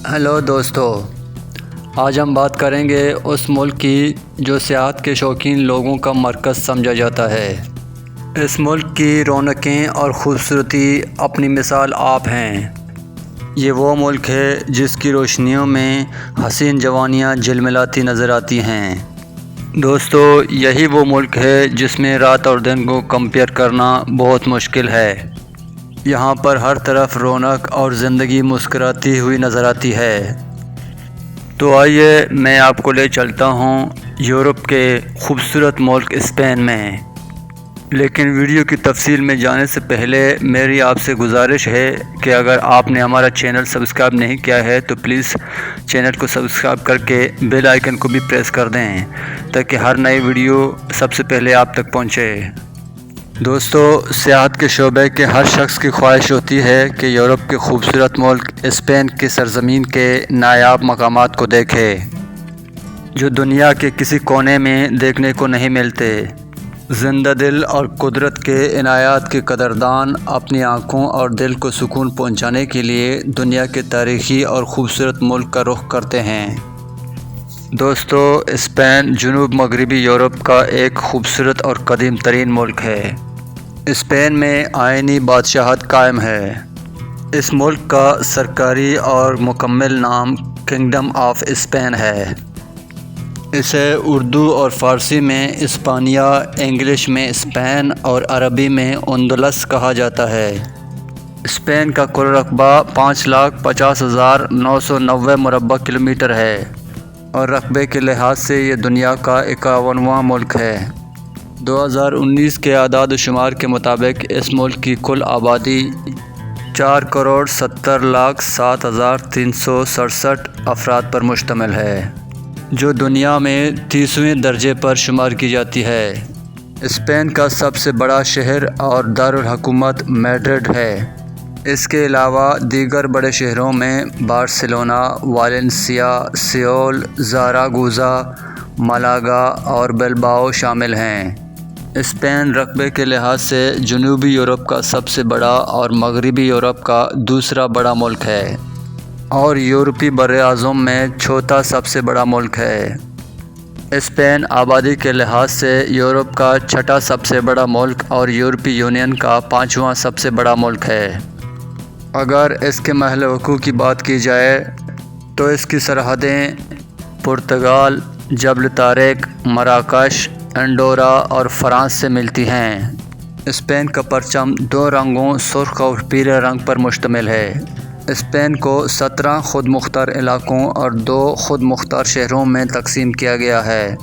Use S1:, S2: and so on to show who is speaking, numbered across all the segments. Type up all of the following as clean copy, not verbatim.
S1: Hello دوستو، آج ہم بات کریں گے اس ملک کی جو سیاحت کے شوقین لوگوں کا مرکز سمجھا جاتا ہے۔ اس ملک کی رونقیں اور خوبصورتی اپنی مثال آپ ہیں۔ یہ وہ ملک ہے جس کی روشنیوں میں حسین جوانیاں جھلملاتی نظر آتی ہیں۔ دوستو، یہی وہ ملک ہے جس میں رات اور دن کو کمپیئر کرنا بہت مشکل ہے۔ یہاں پر ہر طرف رونق اور زندگی مسکراتی ہوئی نظر آتی ہے۔ تو آئیے میں آپ کو لے چلتا ہوں یورپ کے خوبصورت ملک اسپین میں۔ لیکن ویڈیو کی تفصیل میں جانے سے پہلے میری آپ سے گزارش ہے کہ اگر آپ نے ہمارا چینل سبسکرائب نہیں کیا ہے تو پلیز چینل کو سبسکرائب کر کے بیل آئیکن کو بھی پریس کر دیں تاکہ ہر نئی ویڈیو سب سے پہلے آپ تک پہنچے۔ دوستو، سیاحت کے شعبے کے ہر شخص کی خواہش ہوتی ہے کہ یورپ کے خوبصورت ملک اسپین کی سرزمین کے نایاب مقامات کو دیکھے جو دنیا کے کسی کونے میں دیکھنے کو نہیں ملتے۔ زندہ دل اور قدرت کے عنایات کے قدردان اپنی آنکھوں اور دل کو سکون پہنچانے کے لیے دنیا کے تاریخی اور خوبصورت ملک کا رخ کرتے ہیں۔ دوستو، اسپین جنوب مغربی یورپ کا ایک خوبصورت اور قدیم ترین ملک ہے۔ اسپین میں آئینی بادشاہت قائم ہے۔ اس ملک کا سرکاری اور مکمل نام کنگڈم آف اسپین ہے۔ اسے اردو اور فارسی میں اسپانیہ، انگلش میں اسپین اور عربی میں اندلس کہا جاتا ہے۔ اسپین کا کل رقبہ 5,50,990 مربع کلومیٹر ہے اور رقبے کے لحاظ سے یہ دنیا کا 51واں ملک ہے۔ 2019 کے اعداد و شمار کے مطابق اس ملک کی کل آبادی 4,70,07,367 افراد پر مشتمل ہے، جو دنیا میں 30ویں درجے پر شمار کی جاتی ہے۔ اسپین کا سب سے بڑا شہر اور دارالحکومت میڈرڈ ہے۔ اس کے علاوہ دیگر بڑے شہروں میں بارسلونا، ویلنسیا، سیول، زاراگوزا، مالاگا اور بلباؤ شامل ہیں۔ اسپین رقبے کے لحاظ سے جنوبی یورپ کا سب سے بڑا اور مغربی یورپ کا دوسرا بڑا ملک ہے اور یورپی براعظم میں چوتھا سب سے بڑا ملک ہے۔ اسپین آبادی کے لحاظ سے یورپ کا چھٹا سب سے بڑا ملک اور یورپی یونین کا 5واں سب سے بڑا ملک ہے۔ اگر اس کے محل وقوع کی بات کی جائے تو اس کی سرحدیں پرتگال، جبل طارق، مراکش، انڈورا اور فرانس سے ملتی ہیں۔ اسپین کا پرچم 2 رنگوں سرخ اور پیلے رنگ پر مشتمل ہے۔ اسپین کو 17 خود مختار علاقوں اور 2 خود مختار شہروں میں تقسیم کیا گیا ہے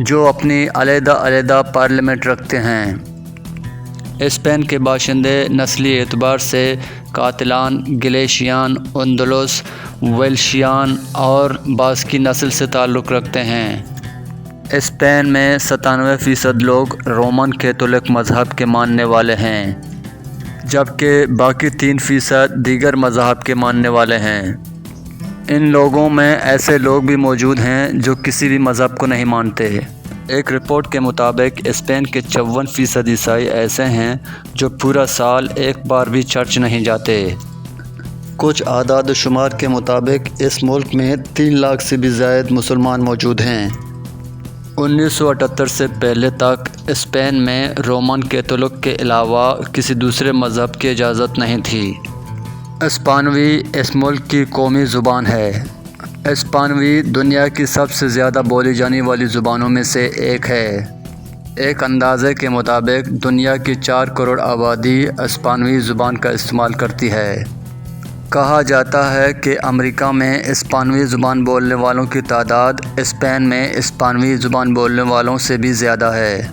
S1: جو اپنی علیحدہ پارلیمنٹ رکھتے ہیں۔ اسپین کے باشندے نسلی اعتبار سے کاتلان، گلیشین، اندلس، ویلشین اور باسکی نسل سے تعلق رکھتے ہیں۔ اسپین میں 97% لوگ رومن کیتھولک مذہب کے ماننے والے ہیں، جبکہ باقی 3% دیگر مذاہب کے ماننے والے ہیں۔ ان لوگوں میں ایسے لوگ بھی موجود ہیں جو کسی بھی مذہب کو نہیں مانتے۔ ایک رپورٹ کے مطابق اسپین کے 54% عیسائی ایسے ہیں جو پورا سال ایک بار بھی چرچ نہیں جاتے۔ کچھ اعداد و شمار کے مطابق اس ملک میں 3 لاکھ سے بھی زائد مسلمان موجود ہیں۔ 1978 سے پہلے تک اسپین میں رومن کیتھولک کے علاوہ کسی دوسرے مذہب کی اجازت نہیں تھی۔ اسپانوی اس ملک کی قومی زبان ہے۔ اسپانوی دنیا کی سب سے زیادہ بولی جانے والی زبانوں میں سے ایک ہے۔ ایک اندازے کے مطابق دنیا کی 4 کروڑ آبادی اسپانوی زبان کا استعمال کرتی ہے۔ کہا جاتا ہے کہ امریکہ میں اسپانوی زبان بولنے والوں کی تعداد اسپین میں اسپانوی زبان بولنے والوں سے بھی زیادہ ہے۔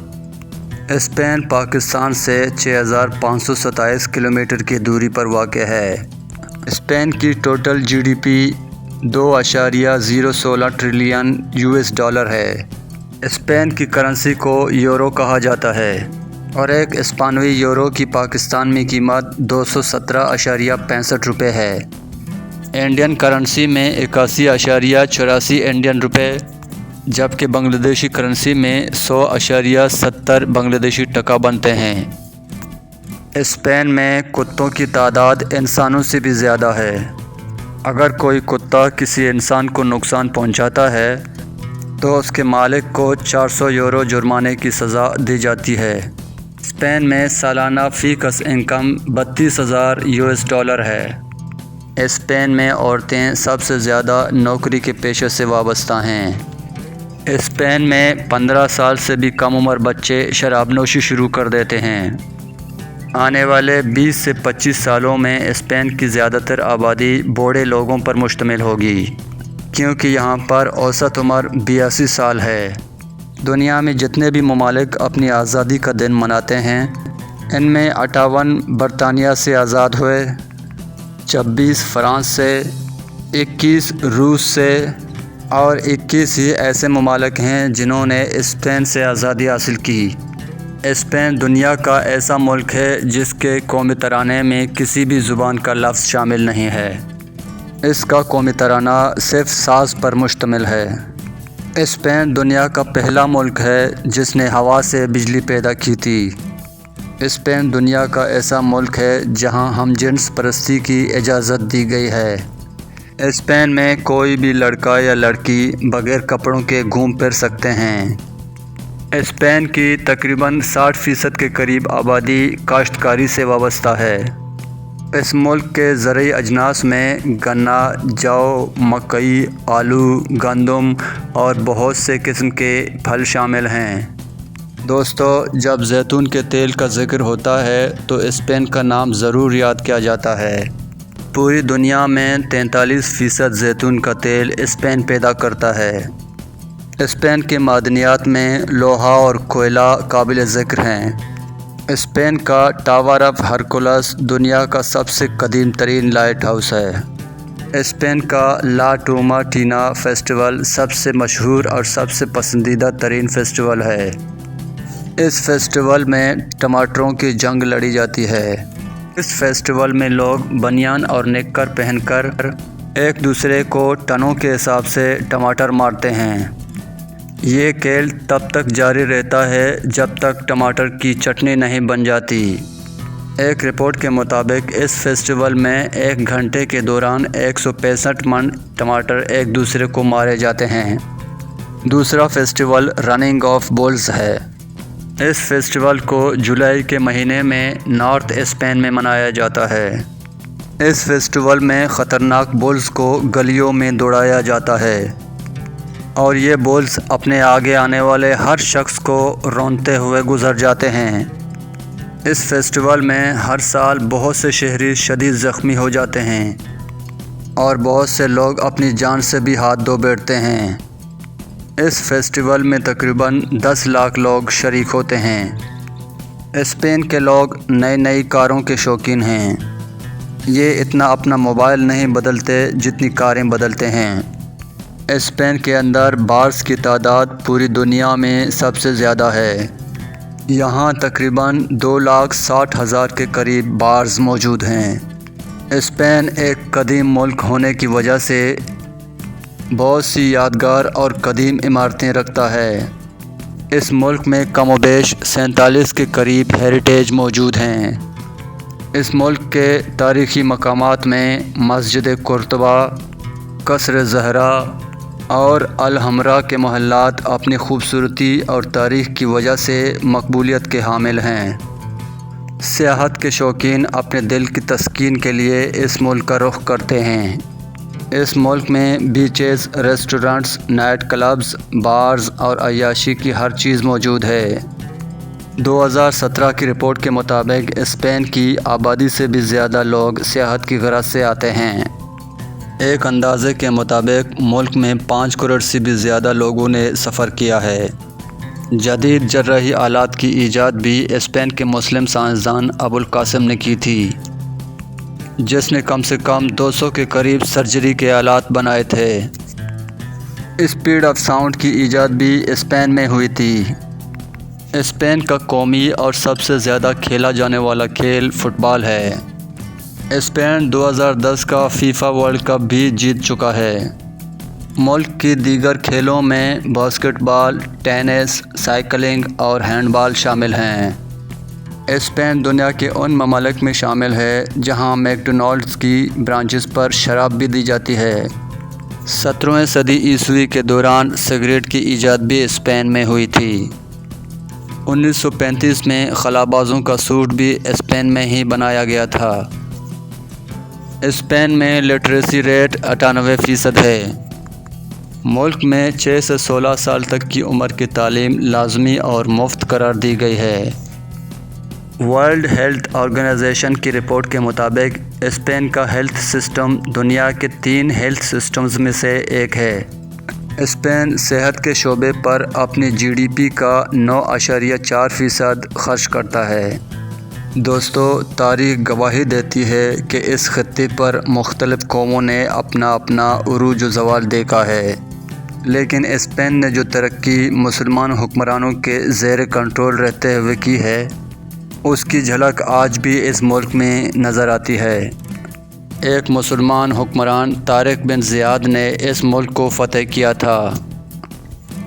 S1: اسپین پاکستان سے 6,527 کلومیٹر کی دوری پر واقع ہے۔ اسپین کی ٹوٹل GDP 2.016 ٹریلین $. ہے۔ اسپین کی کرنسی کو یورو کہا جاتا ہے اور ایک اسپانوی یورو کی پاکستان میں قیمت 217.65 روپے ہے۔ انڈین کرنسی میں 81.84 انڈین روپے، جبکہ بنگلہ دیشی کرنسی میں 100.70 بنگلہ دیشی ٹکا بنتے ہیں۔ اسپین میں کتوں کی تعداد انسانوں سے بھی زیادہ ہے۔ اگر کوئی کتا کسی انسان کو نقصان پہنچاتا ہے تو اس کے مالک کو 400 یورو جرمانے کی سزا دی جاتی ہے۔ اسپین میں سالانہ فی کس انکم 32,000 US ڈالر ہے۔ اسپین میں عورتیں سب سے زیادہ نوکری کے پیشے سے وابستہ ہیں۔ اسپین میں 15 سال سے بھی کم عمر بچے شراب نوشی شروع کر دیتے ہیں۔ آنے والے 20 سے 25 سالوں میں اسپین کی زیادہ تر آبادی بوڑھے لوگوں پر مشتمل ہوگی، کیونکہ یہاں پر اوسط عمر 82 سال ہے۔ دنیا میں جتنے بھی ممالک اپنی آزادی کا دن مناتے ہیں، ان میں 58 برطانیہ سے آزاد ہوئے، 26 فرانس سے، 21 روس سے اور 21 ہی ایسے ممالک ہیں جنہوں نے اسپین سے آزادی حاصل کی۔ اسپین دنیا کا ایسا ملک ہے جس کے قومی ترانے میں کسی بھی زبان کا لفظ شامل نہیں ہے۔ اس کا قومی ترانہ صرف ساز پر مشتمل ہے۔ اسپین دنیا کا پہلا ملک ہے جس نے ہوا سے بجلی پیدا کی تھی۔ اسپین دنیا کا ایسا ملک ہے جہاں ہم جنس پرستی کی اجازت دی گئی ہے۔ اسپین میں کوئی بھی لڑکا یا لڑکی بغیر کپڑوں کے گھوم پھر سکتے ہیں۔ اسپین کی تقریباً 60% کے قریب آبادی کاشتکاری سے وابستہ ہے۔ اس ملک کے زرعی اجناس میں گنا، جو، مکئی، آلو، گندم اور بہت سے قسم کے پھل شامل ہیں۔ دوستو، جب زیتون کے تیل کا ذکر ہوتا ہے تو اسپین کا نام ضرور یاد کیا جاتا ہے۔ پوری دنیا میں 43% زیتون کا تیل اسپین پیدا کرتا ہے۔ اسپین کے معدنیات میں لوہا اور کوئلہ قابل ذکر ہیں۔ اسپین کا ٹاور آف ہرکولس دنیا کا سب سے قدیم ترین لائٹ ہاؤس ہے۔ اسپین کا لا ٹوماٹینا فیسٹیول سب سے مشہور اور سب سے پسندیدہ ترین فیسٹیول ہے۔ اس فیسٹیول میں ٹماٹروں کی جنگ لڑی جاتی ہے۔ اس فیسٹیول میں لوگ بنیان اور نکر پہن کر ایک دوسرے کو ٹنوں کے حساب سے ٹماٹر مارتے ہیں۔ یہ کھیل تب تک جاری رہتا ہے جب تک ٹماٹر کی چٹنی نہیں بن جاتی۔ ایک رپورٹ کے مطابق اس فیسٹیول میں 1 گھنٹے کے دوران 165 من ٹماٹر ایک دوسرے کو مارے جاتے ہیں۔ دوسرا فیسٹیول رننگ آف بولز ہے۔ اس فیسٹیول کو جولائی کے مہینے میں نارتھ اسپین میں منایا جاتا ہے۔ اس فیسٹیول میں خطرناک بولز کو گلیوں میں دوڑایا جاتا ہے اور یہ بولز اپنے آگے آنے والے ہر شخص کو رونتے ہوئے گزر جاتے ہیں۔ اس فیسٹیول میں ہر سال بہت سے شہری شدید زخمی ہو جاتے ہیں اور بہت سے لوگ اپنی جان سے بھی ہاتھ دھو بیٹھتے ہیں۔ اس فیسٹیول میں تقریباً 10 لاکھ لوگ شریک ہوتے ہیں۔ اسپین کے لوگ نئی کاروں کے شوقین ہیں۔ یہ اتنا اپنا موبائل نہیں بدلتے جتنی کاریں بدلتے ہیں۔ اسپین کے اندر بارز کی تعداد پوری دنیا میں سب سے زیادہ ہے۔ یہاں تقریباً 2,60,000 کے قریب بارز موجود ہیں۔ اسپین ایک قدیم ملک ہونے کی وجہ سے بہت سی یادگار اور قدیم عمارتیں رکھتا ہے۔ اس ملک میں کم و بیش 47 کے قریب ہیریٹیج موجود ہیں۔ اس ملک کے تاریخی مقامات میں مسجد قرطبہ، قصر زہرا اور الحمرا کے محلات اپنی خوبصورتی اور تاریخ کی وجہ سے مقبولیت کے حامل ہیں۔ سیاحت کے شوقین اپنے دل کی تسکین کے لیے اس ملک کا رخ کرتے ہیں۔ اس ملک میں beaches, restaurants, night clubs, bars اور عیاشی کی ہر چیز موجود ہے۔ 2017 کی رپورٹ کے مطابق اسپین کی آبادی سے بھی زیادہ لوگ سیاحت کی غرض سے آتے ہیں۔ ایک اندازے کے مطابق ملک میں 5 کروڑ سے بھی زیادہ لوگوں نے سفر کیا ہے۔ جدید جراحی آلات کی ایجاد بھی اسپین کے مسلم سائنسدان ابو القاسم نے کی تھی، جس نے کم سے کم 200 کے قریب سرجری کے آلات بنائے تھے۔ اسپیڈ آف ساؤنڈ کی ایجاد بھی اسپین میں ہوئی تھی۔ اسپین کا قومی اور سب سے زیادہ کھیلا جانے والا کھیل فٹ بال ہے۔ اسپین 2010 کا فیفا ورلڈ کپ بھی جیت چکا ہے۔ ملک کی دیگر کھیلوں میں باسکٹ بال، ٹینس، سائیکلنگ اور ہینڈ بال شامل ہیں۔ اسپین دنیا کے ان ممالک میں شامل ہے جہاں میکڈونلڈس کی برانچز پر شراب بھی دی جاتی ہے۔ 17ویں صدی عیسوی کے دوران سگریٹ کی ایجاد بھی اسپین میں ہوئی تھی۔ 1935 میں خلابازوں کا سوٹ بھی اسپین میں ہی بنایا گیا تھا۔ اسپین میں لٹریسی ریٹ 98% ہے۔ ملک میں 6 سے 16 سال تک کی عمر کی تعلیم لازمی اور مفت قرار دی گئی ہے۔ ورلڈ ہیلتھ آرگنائزیشن کی رپورٹ کے مطابق اسپین کا ہیلتھ سسٹم دنیا کے 3 ہیلتھ سسٹمز میں سے ایک ہے۔ اسپین صحت کے شعبے پر اپنی GDP کا 9.4% خرچ کرتا ہے۔ دوستو، تاریخ گواہی دیتی ہے کہ اس خطے پر مختلف قوموں نے اپنا عروج و زوال دیکھا ہے، لیکن اسپین نے جو ترقی مسلمان حکمرانوں کے زیر کنٹرول رہتے ہوئے کی ہے، اس کی جھلک آج بھی اس ملک میں نظر آتی ہے۔ ایک مسلمان حکمران طارق بن زیاد نے اس ملک کو فتح کیا تھا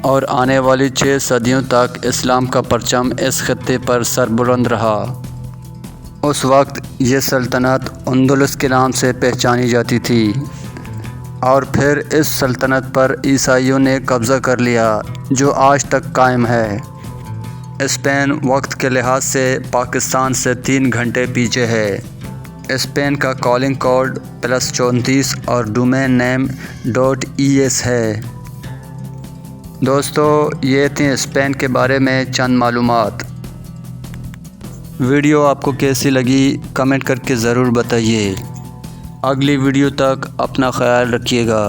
S1: اور آنے والی 6 صدیوں تک اسلام کا پرچم اس خطے پر سربلند رہا۔ اس وقت یہ سلطنت اندلس کے نام سے پہچانی جاتی تھی اور پھر اس سلطنت پر عیسائیوں نے قبضہ کر لیا، جو آج تک قائم ہے۔ اسپین وقت کے لحاظ سے پاکستان سے 3 گھنٹے پیچھے ہے۔ اسپین کا کالنگ کوڈ +34 اور ڈومین نیم .es ہے۔ دوستو، یہ تھیں اسپین کے بارے میں چند معلومات۔ ویڈیو آپ کو کیسی لگی کمنٹ کر کے ضرور بتائیے۔ اگلی ویڈیو تک اپنا خیال رکھیے گا۔